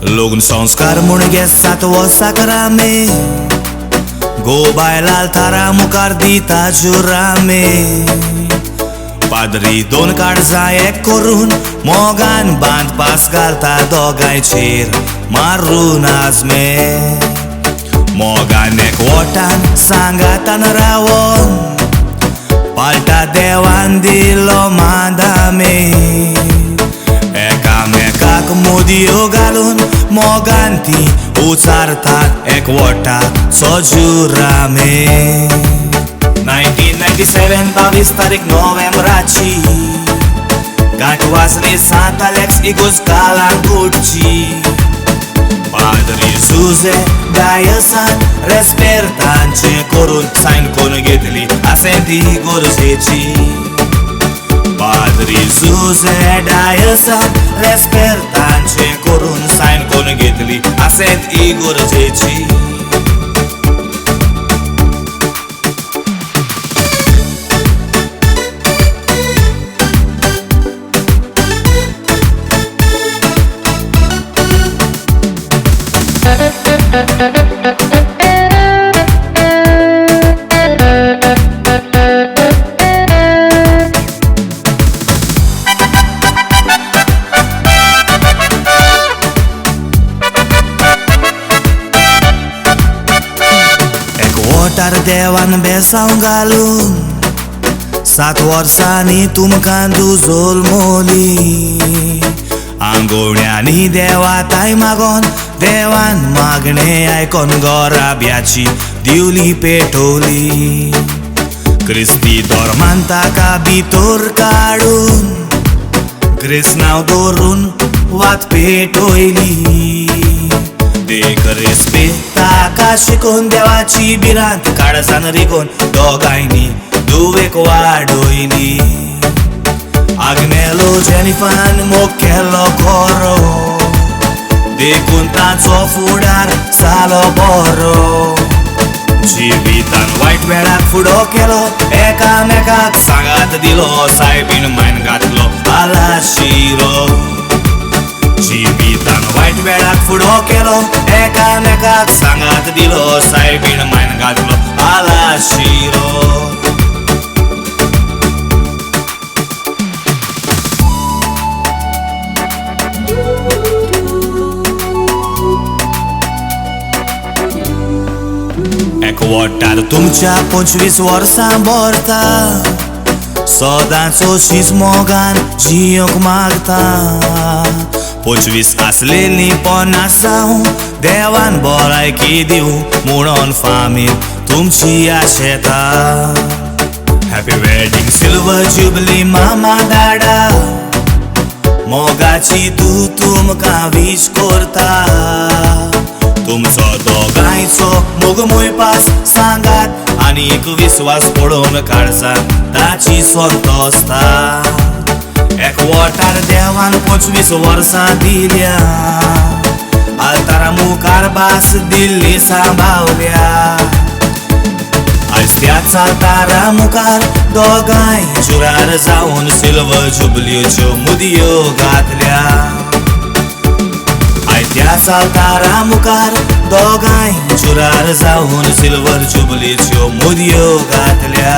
लग्न संस्कार म्हूण गे 7 वर्सां रामे गो बायलाल तारा मुखार दिता जुरामे पाद्री 2 काळजां एक करून मोगान बांद पास घालता दोगांयचेर मारून आजमे मोगान एक वोटान सांगातान रावोन पालटा देवान दिलो मादामे एकामेकाक मोदयो घालून मोगान ती उचारतात एक वोटाचो जुरामे 1997 22 तारीख नोव्हेंबराची गांठ वाजली सांत अलेक्स इगोज कालांगूटची पाद्री जुजे डायसान रेस्पेरतांचे करून सायन कोण घेतली आसे ती गरजेची पाद्री जुजे डायसान रेस्पेरतांचे करून सायन कोण घेतली आसे ती गरजेची वोटार देवान बेसांव घालून 7 वर्सांनी तुमकां दुजोल मोली आंगोवण्यांनी देवाताय मागोन देवान मागणे आयकोन गोराब्याची दिवली पेटोवली क्रिस्ती धर्मान ताका भितर काडून क्रिस्नांव दवरून वात पेटोयली देख रेस्पे ताका शिकोन देवाची बिरांत काळजान रिगोन दोगांयनी दुवेक वाडोयली आग्नेलो जेनिफान मोग केलो खरो देखून ताचो फुडार जालो बरो जिवितान वायट वेळाक फुडो केलो एकामेकाक सांगात दिलो सायबीन मायन घातलो आला शिरो जिवितान वायट वेळाक फुडो केलो एकामेकाक सांगात दिलो सायबीन मायन घातलो आला शिरो एक वोटार तुमच्या 25 वर्सां भरता सदांचो शीस मोगान जियोंक मागता 25 आसलेली 50 जावं देवान भलायकी दिवं म्हणून फामील तुमची आशेता हॅपी वेडिंग सिल्वर जुबली मामा दाडा मोगाची तूं तुमकां वीश करता तुमचो दोगांयचो मोग मोयपास सांगात आनी एक विस्वास पडोवन काळजां ताची संतोस्ता एक वोटार देवान 25 वर्सां दिल्या आल्तारा मुखार भास दिल्ली सांबावल्या आयज त्याच आल्तारा मुखार दोगांय जुरार जावन सिल्वर जुबल्योच्यो मुदयो घातल्या त्याच आल्तारा मुखार दोगांय जुरार जावन सिल्वर जुबलीच्यो मुदयो घातल्या